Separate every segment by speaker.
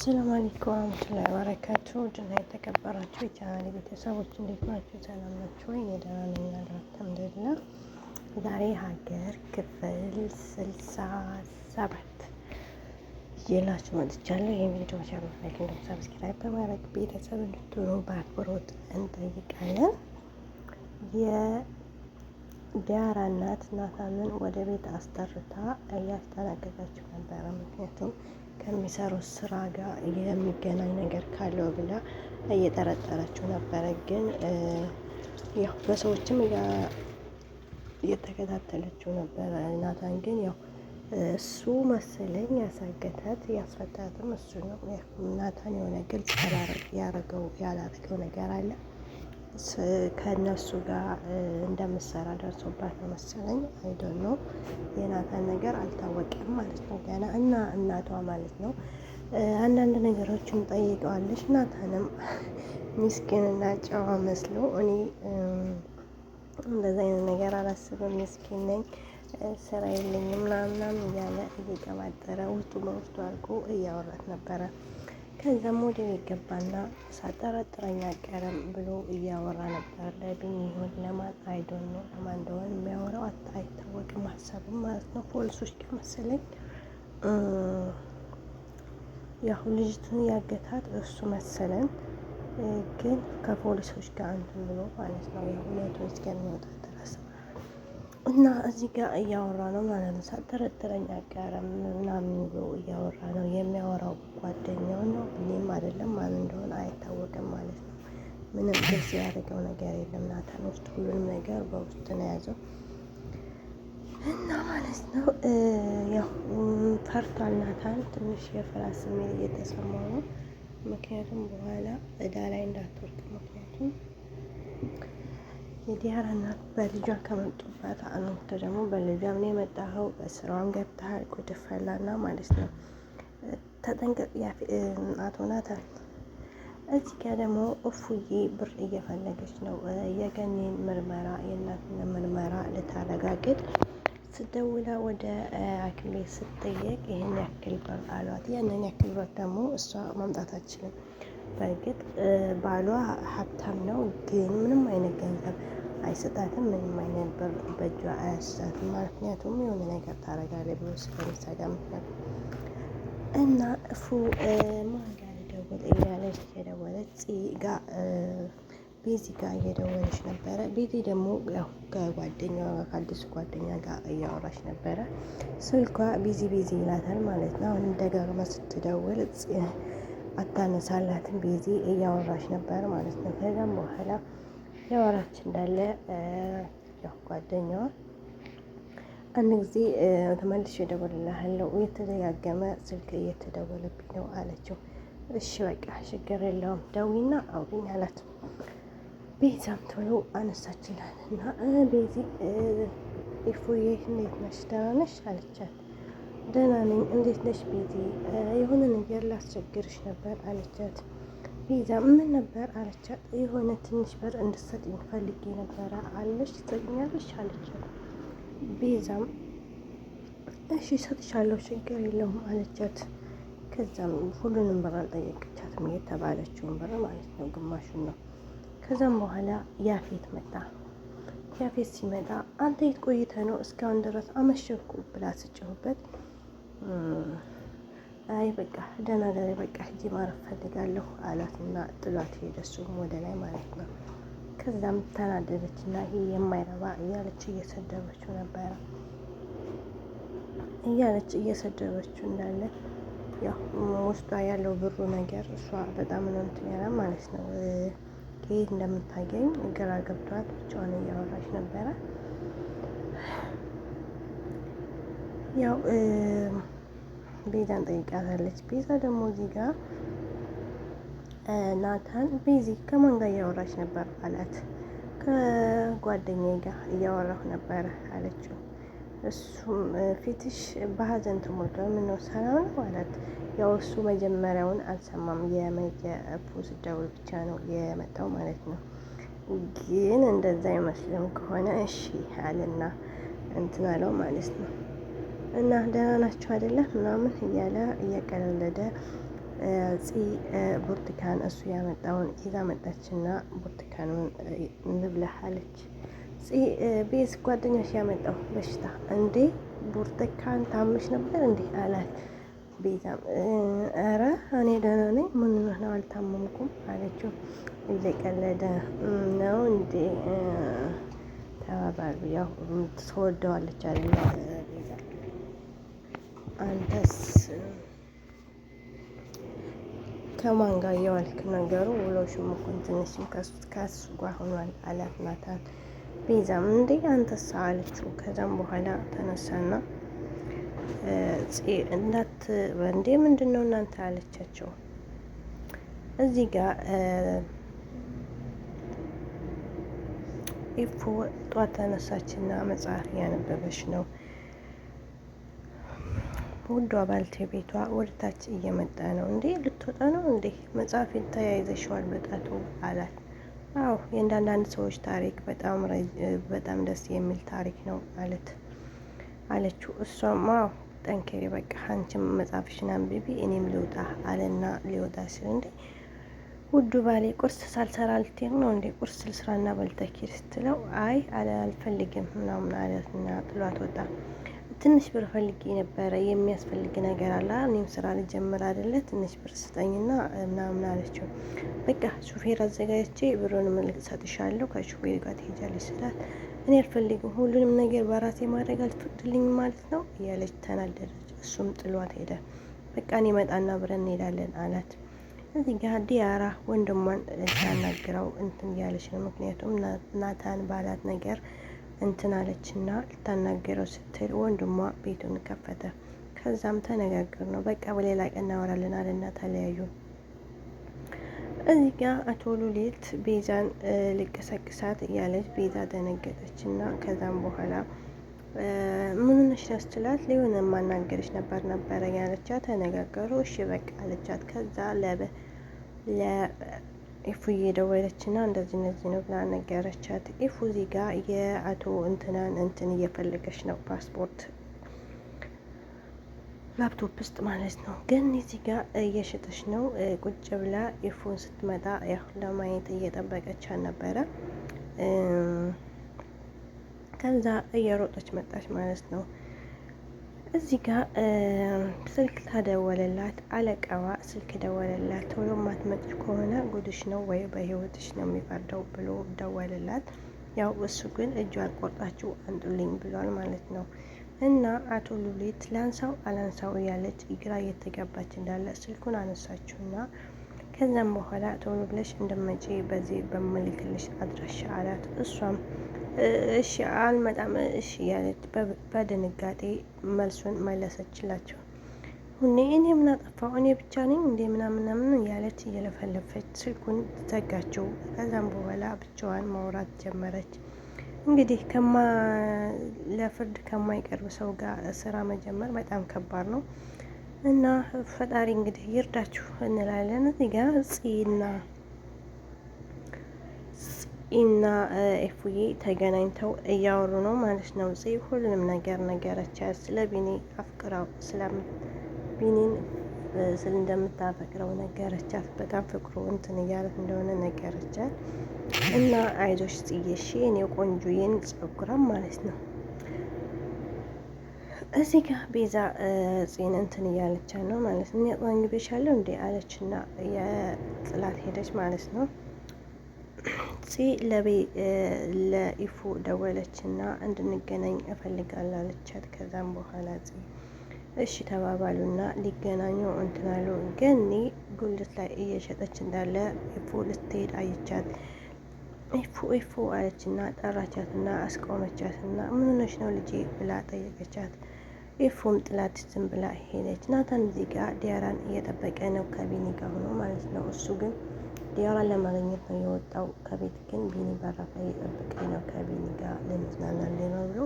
Speaker 1: አሰላሙ አለይኩም ወራህመቱላሂ ወበረካቱ። ውድና የተከበራችሁ የቻናሌ ቤተሰቦች እንዴት ናችሁ? ሰላም ናችሁ ወይ? እኔ ደህና ነኝ አልሐምዱሊላህ። ዛሬ ሀገር ክፍል 67 ይዤላችሁ መጥቻለሁ። ይህን ቪዲዮ ቻናል ላይክ እና ሰብስክራይብ በማድረግ ቤተሰብ እንድትሆኑ በአክብሮት እንጠይቃለን። የዲያራ እናት ናታንን ወደ ቤት አስጠርታ እያስጠነቀቀችው ነበረ። ምክንያቱም ከሚሰሩት ስራ ጋር የሚገናኝ ነገር ካለው ብላ እየጠረጠረችው ነበረ። ግን ያው በሰዎችም እየተከታተለችው ነበረ። ናታን ግን ያው እሱ መሰለኝ ያሳገታት ያስፈታትም እሱ ነው። ናታን የሆነ ግልጽ ያላረገው ነገር አለ። ከእነሱ ጋር እንደምሰራ ደርሶባት ነው መሰለኝ። አይዶን ነው የናታን ነገር አልታወቀም ማለት ነው ገና እና እናቷ ማለት ነው አንዳንድ ነገሮችን ጠይቀዋለች። ናታንም ምስኪንና ጨዋ መስሎ እኔ እንደዛ አይነት ነገር አላስብም፣ ምስኪን ነኝ፣ ስራ የለኝም ምናምን እያለ እየቀባጠረ ውስጡ በውስጡ አድርጎ እያወራት ነበረ። ከዛም ወደ ቤት ገባና ሳጠረጥረኝ አቀረም ብሎ እያወራ ነበር። ለቢኒ ይሁን ለማን አይዶን ነው ለማን እንደሆነ የሚያወራው አይታወቅም። ሀሳብም ማለት ነው ፖሊሶች ጋር መሰለኝ። ያው ልጅቱን ያገታት እሱ መሰለን፣ ግን ከፖሊሶች ጋር እንትን ብሎ ማለት ነው የሁለቱን እስከሚወጣ ድረስ እና እዚህ ጋር እያወራ ነው ማለት ነው። ሳጠረጥረኝ አቀረም ምናምን ብሎ እያወራ ነው። የሚያወራው ጓደኛው ነው ብሌም አይደለም ማን እንደሆነ አይታወቅም ማለት ነው። ምንም ግልጽ ያደረገው ነገር የለም። ናታን ውስጥ ሁሉንም ነገር በውስጥ ነው የያዘው እና ማለት ነው ያው ፈርቷል ናታን። ትንሽ የፍርሃት ስሜት እየተሰማው ነው። ምክንያቱም በኋላ እዳ ላይ እንዳትወርቅ። ምክንያቱም የዲያራ እናት በልጇ ከመጡባት አንተ ደግሞ በልጇም ነው የመጣኸው፣ በስራዋም ገብተሃል፣ ጉድፍ ፈላና ማለት ነው። ተጠንቀቅ አቶ ናታን። እዚህ ጋር ደግሞ እፉዬ ብር እየፈለገች ነው። የገኒን ምርመራ የእናትን ምርመራ ልታረጋግጥ ስደውላ ወደ ሐኪም ቤት ስትጠየቅ ይህን ያክል ብር አሏት። ያንን ያክል ብር ደግሞ እሷ ማምጣት አትችልም። በእርግጥ ባሏ ሀብታም ነው፣ ግን ምንም አይነት ገንዘብ አይሰጣትም። ምንም አይነት ብር በእጇ አያስዛትም። ምክንያቱም የሆነ ነገር ታረጋለች ብሎ ስለሚሰጋ ምክንያት እና እፉ ማን ጋር ልደውል እያለች የደወለች ጋር ቤዚ ጋር እየደወለች ነበረ። ቤዚ ደግሞ ያው ከጓደኛዋ ከአዲሱ ጓደኛ ጋር እያወራች ነበረ። ስልኳ ቢዚ ይላታል ማለት ነው። አሁንም ደጋግማ ስትደውል አታነሳላትም። ቤዚ እያወራች ነበረ ማለት ነው። ከዛም በኋላ ያወራች እንዳለ ያው ጓደኛዋ አንድ ጊዜ ተመልሼ እደውልልሃለሁ፣ የተደጋገመ ስልክ እየተደወለብኝ ነው አለችው። እሺ በቃ ችግር የለውም ደዊና አውሪኝ አላት። ቤዛም ቶሎ አነሳችላት እና ቤዚ ኢፉዬ እንዴት ነሽ? ደህና ነሽ አለቻት። ደህና ነኝ፣ እንዴት ነሽ ቤዚ? የሆነ ነገር ላስቸግርሽ ነበር አለቻት። ቤዛ ምን ነበር አለቻት። የሆነ ትንሽ ብር እንድትሰጥኝ ፈልጌ ነበረ አለሽ፣ ትሰጥኛለሽ አለቻት። ቤዛም እሺ እሰጥሻለሁ ችግር የለውም አለቻት። ከዛም ሁሉንም ብር አልጠየቀቻትም፣ የተባለችውን ብር ማለት ነው፣ ግማሹን ነው። ከዛም በኋላ ያፌት መጣ። ያፌት ሲመጣ አንተ የት ቆይተህ ነው እስካሁን ድረስ አመሸኩ ብላ ስጭሁበት፣ አይ በቃ ደህና ደሪ በቃ ሂጂ ማረፍ ፈልጋለሁ አላትና ጥሏት ሄደ። እሱም ወደ ላይ ማለት ነው። ከዛም ተናደደችና ይሄ የማይረባ እያለች እየሰደበችው ነበረ። እየሰደበችው እንዳለ ያው ውስጧ ያለው ብሩ ነገር እሷ በጣም ነው እንትን ያለ ማለት ነው። ከየት እንደምታገኝ ግራ ገብቷት ብቻዋን እያወራች ነበረ። ያው ቤዛን ጠይቃታለች። ቤዛ ደግሞ እዚህ ጋር ናታን ቤዚ ከማን ጋር እያወራች ነበር አላት። ከጓደኛዬ ጋር እያወራሁ ነበረ አለችው። እሱም ፊትሽ በሀዘን ተሞልቷል፣ ምነው ሰላም ነው አላት። ያው እሱ መጀመሪያውን አልሰማም፣ የፖስ ደውል ብቻ ነው የመጣው ማለት ነው። ግን እንደዛ አይመስልም ከሆነ እሺ አለና እንትን አለው ማለት ነው። እና ደህና ናቸው አይደለ ምናምን እያለ እየቀለለደ ፂ ብርቱካን እሱ ያመጣውን ይዛ መጣችና ብርቱካኑን እንብላህ አለች። ፂ ቤዝ ጓደኛሽ ያመጣው በሽታ እንዴ ብርቱካን ታመሽ ነበር እንዴ አላት። ቤዛም ኧረ እኔ ደህና ነኝ፣ ምን ነው አልታመምኩም አለችው። እየቀለደ ነው እንዴ ተባባሉ። ያው ትወደዋለች አይደል ቤዛ። አንተስ ከማን ጋር የዋልክ? ነገሩ ውሎሽም እኮ ትንሽም ከሱ ጋር ሆኗል አላት ናታን። ቤዛም እንዴ አንተስ አለችው። ከዛም በኋላ ተነሳና እንዳት እንዴ ምንድን ነው እናንተ አለቻቸው። እዚህ ጋር ኢፎ ጧት ተነሳችና መጽሐፍ እያነበበች ነው። ውዷ ባልተቤቷ ወደ ታች እየመጣ ነው። እንዴ ልትወጣ ነው እንዴ? መጽሐፍ ተያይዘሽዋል በጣቱ አላት። አዎ የአንዳንድ ሰዎች ታሪክ በጣም ደስ የሚል ታሪክ ነው አለችው። እሷም አዎ ጠንክሪ በቃ አንቺም መጽሐፍሽን አንብቢ እኔም ልውጣ አለና ሊወጣ ሲል እንዴ ውዱ ባሌ ቁርስ ሳልሰራ ልትሄድ ነው እንዴ? ቁርስ ልስራና በልተኪር ስትለው አይ አልፈልግም ምናምን አለትና ጥሏት ወጣ። ትንሽ ብር ፈልጌ ነበረ የሚያስፈልግ ነገር አለ እኔም ስራ ልጀምር አይደለ ትንሽ ብር ስጠኝና ምናምን አለችው። በቃ ሹፌር አዘጋጅቼ ብሩን መልክ ሰጥሻለሁ ከሹፌር ጋር ትሄጃለሽ ስላት እኔ አልፈልግም ሁሉንም ነገር በራሴ ማድረግ አልፈቅድልኝም ማለት ነው እያለች ተናደደች። እሱም ጥሏት ሄደ። በቃ እኔ መጣና ብረን እንሄዳለን አላት። እዚህ ጋር ዲያራ ወንድሟን ታናግረው እንትን እያለች ነው። ምክንያቱም ናታን ባላት ነገር እንትን አለችና ልታናገረው ስትል ወንድሟ ቤቱን ከፈተ። ከዛም ተነጋገር ነው በቃ በሌላ ቀን እናወራለን አለና ተለያዩ። እዚህ ጋር አቶ ሉሊት ቤዛን ልቀሰቅሳት እያለች ቤዛ ደነገጠችና ከዛም በኋላ ምን ነሽ ስትላት ሊሆን የማናገርሽ ነበረ ያለቻት። ተነጋገሩ። እሺ በቃ አለቻት። ከዛ ኢፉዬ ደወለችና እንደዚህ ነው ብላ ነገረቻት። ኢፉ እዚህ ጋር የአቶ እንትናን እንትን እየፈለገች ነው፣ ፓስፖርት ላፕቶፕ ውስጥ ማለት ነው። ግን እዚህ ጋር እየሸጠች ነው ቁጭ ብላ። ኢፉን ስትመጣ ያው ለማየት እየጠበቀች ነበረ። ከዛ እየሮጠች መጣች ማለት ነው። እዚህ ጋር ስልክ ታደወለላት። አለቃዋ ስልክ ደወለላት። ቶሎ ማትመጭ ከሆነ ጉድሽ ነው ወይ በህይወትሽ ነው የሚፈርደው ብሎ ደወለላት። ያው እሱ ግን እጇን ቆርጣችሁ አንጡልኝ ብሏል ማለት ነው። እና አቶ ሉሊት ላንሳው አላንሳው እያለች ግራ እየተጋባች እንዳለ ስልኩን አነሳችሁና ከዛም በኋላ ቶሎ ብለሽ እንደመጪ በዚህ በምልክልሽ አድራሻ አላት። እሷም እሺ አልመጣም እሺ ያለች በድንጋጤ መልሱን መለሰችላቸው። እኔ ምን አጠፋው እኔ ብቻ ነኝ እንዴ ምናምን ያለች እየለፈለፈች ስልኩን ዘጋችው። ከዛም በኋላ ብቻዋን ማውራት ጀመረች። እንግዲህ ለፍርድ ከማይቀርብ ሰው ጋር ስራ መጀመር በጣም ከባድ ነው እና ፈጣሪ እንግዲህ ይርዳችሁ እንላለን። እዚህ ጋር እና ኤፉዬ ተገናኝተው እያወሩ ነው ማለት ነው። ሁሉንም ነገር ነገረቻት። ስለ ቢኒ አፍቅራው ቢኒን እንደምታፈቅረው ነገረቻት። በጣም ፍቅሩ እንትን እያለት እንደሆነ ነገረቻት። እና አይዞሽ ጽዬሽ እኔ ቆንጆዬን ጸጉራም ማለት ነው። እዚህ ጋር ቤዛ ጽን እንትን እያለቻ ነው ማለት ነው። ያቋንግቤሻለሁ እንዴ አለችና የጥላት ሄደች ማለት ነው። ለኢፉ ደወለችና እንድንገናኝ እፈልጋለሁ አለቻት። ከዛም በኋላ እሺ ተባባሉና ሊገናኙ እንትናሉ። ገኒ ጉልት ላይ እየሸጠች እንዳለ ኢፉ ልትሄድ አየቻት። ኢፉ አለችና ጠራቻትና አስቆመቻትና ምን ሆነሽ ነው ልጄ ብላ ጠየቀቻት። ኢፉም ጥላት ዝም ብላ ሄደች። ናታን እዚህ ጋር ዲያራን እየጠበቀ ነው ከቢኒ ጋር ሆኖ ማለት ነው። እሱ ግን ዲያራን ለማግኘት ነው የወጣው ከቤት። ግን ቢኒ በራፋ እየጠበቀኝ ነው ከቢኒ ጋር ለመዝናናት ነው ብሎ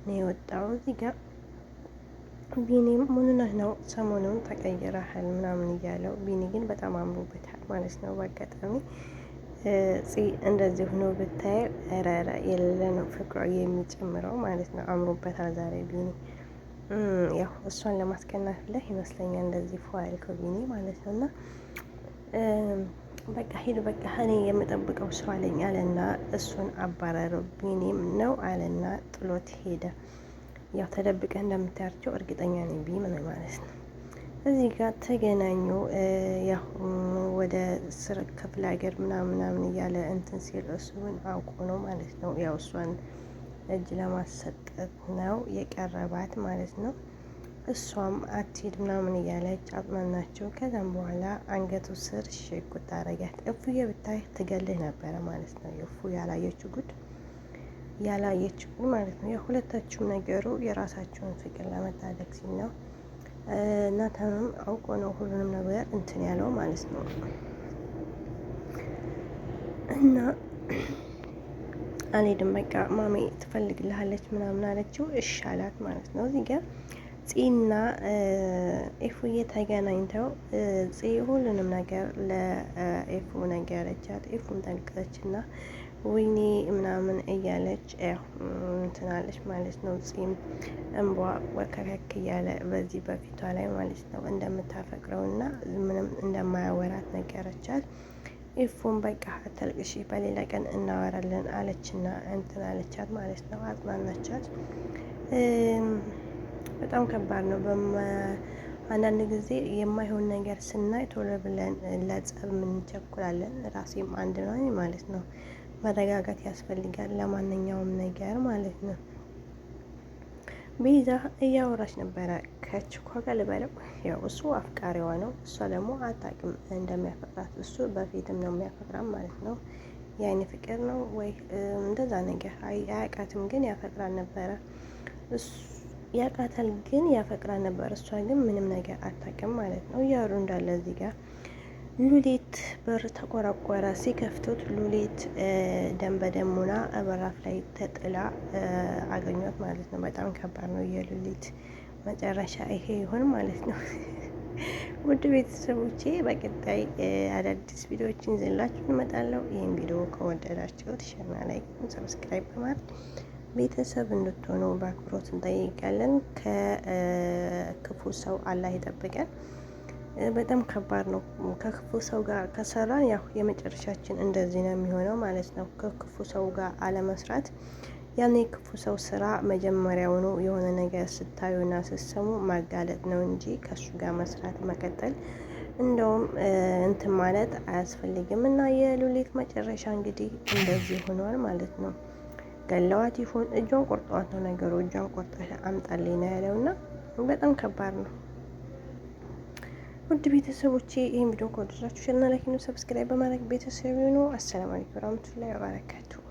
Speaker 1: ነው የወጣው። እዚህ ጋር ቢኒም ምንነህ ነው ሰሞኑን ተቀይረሃል ምናምን እያለው፣ ቢኒ ግን በጣም አምሮበታል ማለት ነው። በአጋጣሚ እንደዚህ ሆኖ ብታይ ረረ የሌለ ነው ፍቅሩ የሚጨምረው ማለት ነው። አምሮበታል ዛሬ ቢኒ ያው እሷን ለማስቀናት ብለህ ይመስለኛል እንደዚህ ፎ ያልከው ቢኒ ማለት ነው። እና በቃ ሂድ በቃ እኔ የምጠብቀው ሰው አለኝ አለና እሱን አባረረው። ቢኒም ነው አለና ጥሎት ሄደ። ያው ተደብቀህ እንደምታያቸው እርግጠኛ ነኝ ቢኒ ማለት ነው። እዚህ ጋር ተገናኙ። ያው ወደ ስር ክፍለ ሀገር ምናምን እያለ እንትን ሲል እሱን አውቆ ነው ማለት ነው። ያው እሷን እጅ ለማሰጠት ነው የቀረባት ማለት ነው። እሷም አትሂድ ምናምን እያለች አጥናናቸው። ከዛም በኋላ አንገቱ ስር ሽጉጥ አረጋት። እፉዬ ብታይ ትገልህ ነበረ ማለት ነው። እፉ ያላየችው ጉድ ማለት ነው። የሁለታችሁም ነገሩ የራሳቸውን ፍቅር ለመታደግ ሲል ነው። ናታንም አውቆ ነው ሁሉንም ነገር እንትን ያለው ማለት ነው። እና አልሄድም በቃ ማሜ ትፈልግልሃለች ምናምን አለችው። እሺ አላት ማለት ነው። እዚህ ጋር ጺና ኤፉዬ ተገናኝተው ጺ ሁሉንም ነገር ለኤፉ ነገረቻት። ኤፉም ተንቀሰችና ወይኔ ምናምን እያለች እንትናለች ማለት ነው። ጺም እንቧ ወከከክ እያለ በዚህ በፊቷ ላይ ማለት ነው እንደምታፈቅረው እና ምንም እንደማያወራት ነገረቻት። ኤፉም በቃ አታልቅሺ በሌላ ቀን እናወራለን አለችና እንትን አለቻት ማለት ነው። አጽናናቻት። በጣም ከባድ ነው። አንዳንድ ጊዜ የማይሆን ነገር ስናይ ቶሎ ብለን ለጸብ እንቸኩላለን። ራሴም አንድ ነው ማለት ነው። መረጋጋት ያስፈልጋል ለማንኛውም ነገር ማለት ነው። ቤዛ እያወራች ነበረ ከችኳ ጋር ልበለው። ያው እሱ አፍቃሪዋ ነው፣ እሷ ደግሞ አታውቅም እንደሚያፈቅራት። እሱ በፊትም ነው የሚያፈቅራት ማለት ነው። የአይን ፍቅር ነው ወይ እንደዛ ነገር አያውቃትም፣ ግን ያፈቅራል ነበረ። ያውቃታል ግን ያፈቅራል ነበር። እሷ ግን ምንም ነገር አታውቅም ማለት ነው። እያወሩ እንዳለ እዚህ ጋር ሉሊት በር ተቆራቆረ። ሲከፍቱት ሉሊት ደም በደም ሆና በራፍ ላይ ተጥላ አገኟት ማለት ነው። በጣም ከባድ ነው የሉሊት መጨረሻ ይሄ ይሆን ማለት ነው። ውድ ቤተሰቦቼ በቀጣይ አዳዲስ ቪዲዮዎችን ይዘላችሁ እንመጣለሁ። ይህን ቪዲዮ ከወደዳችሁት ሸና ላይ ሰብስክራይብ በማድረግ ቤተሰብ እንድትሆኑ በአክብሮት እንጠይቃለን። ከክፉ ሰው አላህ ይጠብቀን። በጣም ከባድ ነው። ከክፉ ሰው ጋር ከሰራን ያው የመጨረሻችን እንደዚህ ነው የሚሆነው ማለት ነው። ከክፉ ሰው ጋር አለመስራት ያኔ ክፉ ሰው ስራ መጀመሪያውኑ የሆነ ነገር ስታዩና ስትሰሙ ማጋለጥ ነው እንጂ ከሱ ጋር መስራት መቀጠል እንደውም እንትን ማለት አያስፈልግም። እና የሉሊት መጨረሻ እንግዲህ እንደዚህ ሆኗል ማለት ነው። ገለዋት ይሁን እጇን ቆርጠዋት ነው ነገሩ። እጇን ቆርጠ አምጣልኝ ነው ያለው እና በጣም ከባድ ነው። ውድ ቤተሰቦቼ ይህን ቪዲዮ ከወደዳችሁ ቻናላችንን ሰብስክራይብ በማድረግ ቤተሰብ ይሁኑ። አሰላሙ አለይኩም ወራህመቱላሂ ወበረካቱሁ።